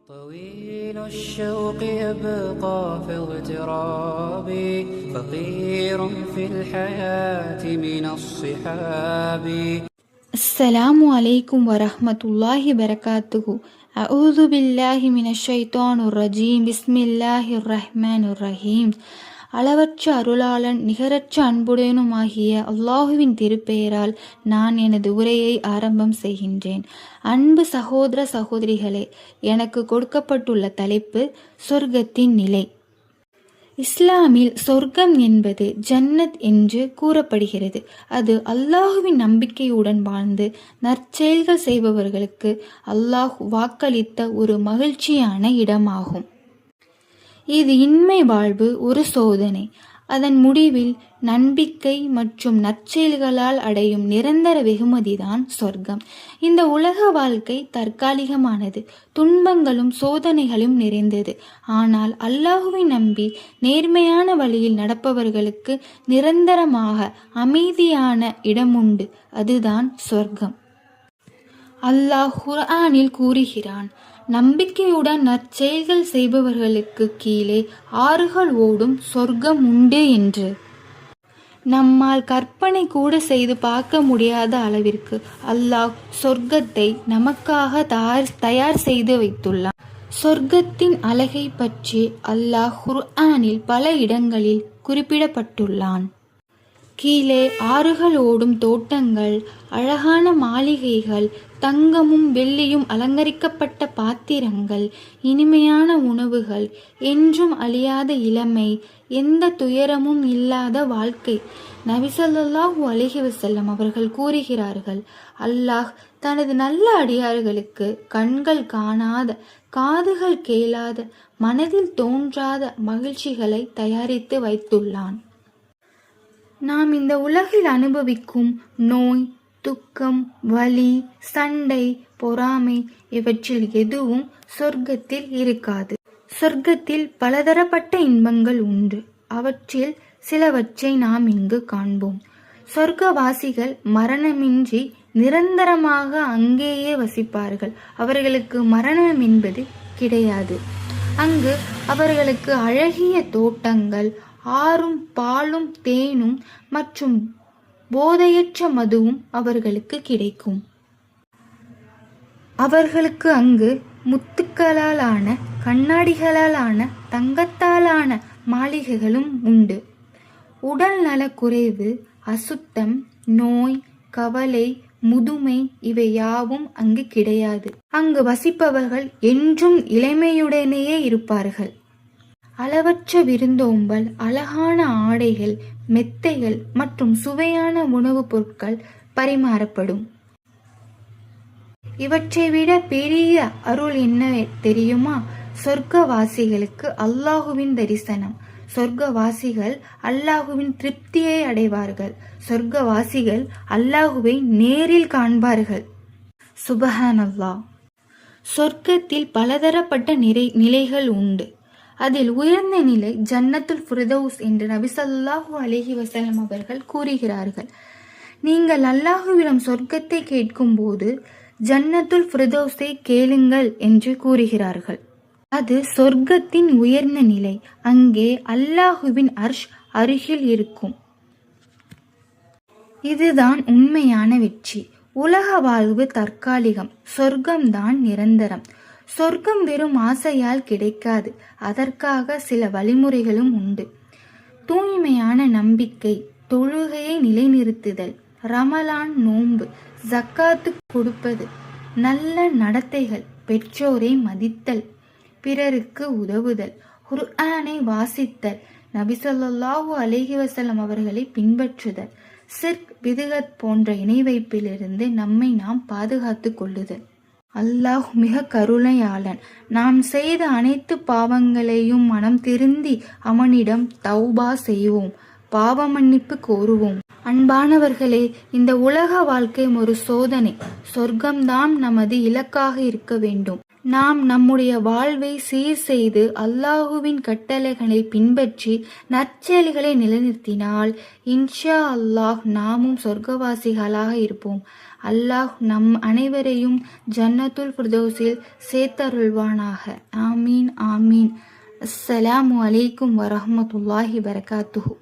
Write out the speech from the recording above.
طويل الشوق يبقى في اغترابي فقير في الحياة من الصحاب. السلام عليكم ورحمة الله وبركاته. أعوذ بالله من الشيطان الرجيم. بسم الله الرحمن الرحيم. அளவற்ற அருளாளன் நிகரற்ற அன்புடையனுமாகிய அல்லாஹுவின் திருப்பெயரால் நான் எனது உரையை ஆரம்பம் செய்கின்றேன். அன்பு சகோதர சகோதரிகளே, எனக்கு கொடுக்கப்பட்டுள்ள தலைப்பு சொர்க்கத்தின் நிலை. இஸ்லாமில் சொர்க்கம் என்பது ஜன்னத் என்று கூறப்படுகிறது. அது அல்லாஹுவின் நம்பிக்கையுடன் வாழ்ந்து நற்செயல்கள் செய்பவர்களுக்கு அல்லாஹ் வாக்களித்த ஒரு மகிழ்ச்சியான இடமாகும். இது இன்மை வாழ்வு ஒரு சோதனை. அதன் முடிவில் நம்பிக்கை மற்றும் நற்செயல்களால் அடையும் நிரந்தர வெகுமதிதான் சொர்க்கம். இந்த உலக வாழ்க்கை தற்காலிகமானது, துன்பங்களும் சோதனைகளும் நிறைந்தது. ஆனால் அல்லாஹுவை நம்பி நேர்மையான வழியில் நடப்பவர்களுக்கு நிரந்தரமாக அமைதியான இடமுண்டு. அதுதான் சொர்க்கம். அல்லாஹ் குர்ஆனில் கூறுகிறான், நம்பிக்கையுடன் நற்செயல்கள் செய்பவர்களுக்கு கீழே ஆறுகள் ஓடும் சொர்க்கம் உண்டு என்று. நம்மால் கற்பனை கூட செய்து பார்க்க முடியாத அளவிற்கு அல்லாஹ் சொர்க்கத்தை நமக்காக தயார் செய்து வைத்துள்ளான். சொர்க்கத்தின் அழகை பற்றி அல்லாஹ் குர்ஆனில் பல இடங்களில் குறிப்பிடப்பட்டுள்ளான். கீழே ஆறுகள் ஓடும் தோட்டங்கள், அழகான மாளிகைகள், தங்கமும் வெள்ளியும் அலங்கரிக்கப்பட்ட பாத்திரங்கள், இனிமையான உணவுகள், என்றும் அழியாத இளமை, எந்த துயரமும் இல்லாத வாழ்க்கை. நபி ஸல்லல்லாஹு அலைஹி வஸல்லம் அவர்கள் கூறுகிறார்கள், அல்லாஹ் தனது நல்ல அடியார்களுக்கு கண்கள் காணாத, காதுகள் கேளாத, மனதில் தோன்றாத மகிழ்ச்சிகளை தயாரித்து வைத்துள்ளான். நாம் இந்த உலகில் அனுபவிக்கும் நோய், துக்கம், வலி, சண்டை, பொறாமை இவற்றில் எதுவும் சொர்க்கத்தில் இருக்காது. சொர்க்கத்தில் பலதரப்பட்ட இன்பங்கள் உண்டு. அவற்றில் சிலவற்றை நாம் இங்கு காண்போம். சொர்க்கவாசிகள் மரணமின்றி நிரந்தரமாக அங்கேயே வசிப்பார்கள். அவர்களுக்கு மரணம் என்பது கிடையாது. அங்கு அவர்களுக்கு அழகிய தோட்டங்கள், ஆறும் பாலும் தேனும் மற்றும் போதையற்ற மதுவும் அவர்களுக்கு கிடைக்கும். அவர்களுக்கு அங்கு முத்துக்களாலான, கண்ணாடிகளாலான, தங்கத்தாலான மாளிகைகளும் உண்டு. உடல் நலக்குறைவு, அசுத்தம், நோய், கவலை, முதுமை இவை யாவும் அங்கு கிடையாது. அங்கு வசிப்பவர்கள் என்றும் இளமையுடனேயே இருப்பார்கள். அளவற்ற விருந்தோம்பல், அழகான ஆடைகள், மெத்தைகள் மற்றும் சுவையான உணவுப் பொருட்கள் பரிமாறப்படும். இவற்றை விட பெரிய அருள் என்ன தெரியுமா? சொர்க்கவாசிகளுக்கு அல்லாஹுவின் தரிசனம். சொர்க்கவாசிகள் அல்லாஹுவின் திருப்தியை அடைவார்கள். சொர்க்கவாசிகள் அல்லாஹுவை நேரில் காண்பார்கள். சுபஹானல்லாஹ். சொர்க்கத்தில் பலதரப்பட்ட நிலைகள் உண்டு. அதில் உயர்ந்த நிலை ஜன்னத்துல் ஃபிர்தௌஸ் என்று நபி ஸல்லல்லாஹு அலைஹி வஸல்லம் அவர்கள் கூறுகிறார்கள். நீங்கள் அல்லாஹுவிடம் சொர்க்கத்தை கேட்கும் போது ஜன்னத்துல் ஃபிர்தௌஸை கேளுங்கள் என்று கூறுகிறார்கள். அது சொர்க்கத்தின் உயர்ந்த நிலை. அங்கே அல்லாஹுவின் அர்ஷ் அருகில் இருக்கும். இதுதான் உண்மையான வெற்றி. உலக வாழ்வு தற்காலிகம், சொர்க்கம்தான் நிரந்தரம். சொர்க்கம் வெறும் ஆசையால் கிடைக்காது. அதற்காக சில வழிமுறைகளும் உண்டு. தூய்மையான நம்பிக்கை, தொழுகையை நிலைநிறுத்துதல், ரமலான் நோன்பு, ஜக்காத்து கொடுப்பது, நல்ல நடத்தைகள், பெற்றோரை மதித்தல், பிறருக்கு உதவுதல், குர்ஆனை வாசித்தல், நபி ஸல்லல்லாஹு அலைஹி வஸல்லம் அவர்களை பின்பற்றுதல், சிர்க், பிதுகத் போன்ற இணை வைப்பிலிருந்து நம்மை நாம் பாதுகாத்து கொள்ளுதல். அல்லாஹ் மிக கருணையாளன். நாம் செய்த அனைத்து பாவங்களையும் மனம் திருந்தி அவனிடம் தௌபா செய்வோம், பாவ மன்னிப்பு கோருவோம். அன்பானவர்களே, இந்த உலக வாழ்க்கை ஒரு சோதனை. சொர்க்கம்தான் நமது இலக்காக இருக்க வேண்டும். நாம் நம்முடைய வாழ்வை சீர் செய்து அல்லாஹுவின் கட்டளைகளை பின்பற்றி நற்செயல்களை நிலைநிறுத்தினால் இன்ஷா அல்லாஹ் நாமும் சொர்க்கவாசிகளாக இருப்போம். அல்லாஹ் நம் அனைவரையும் ஜன்னத்துல் ஃபிர்தௌஸில் சேர்த்தருள்வானாக. ஆமீன் ஆமீன். அஸ்ஸலாமு அலைக்கும் வரஹ்மத்துல்லாஹி வரகாத்துஹு.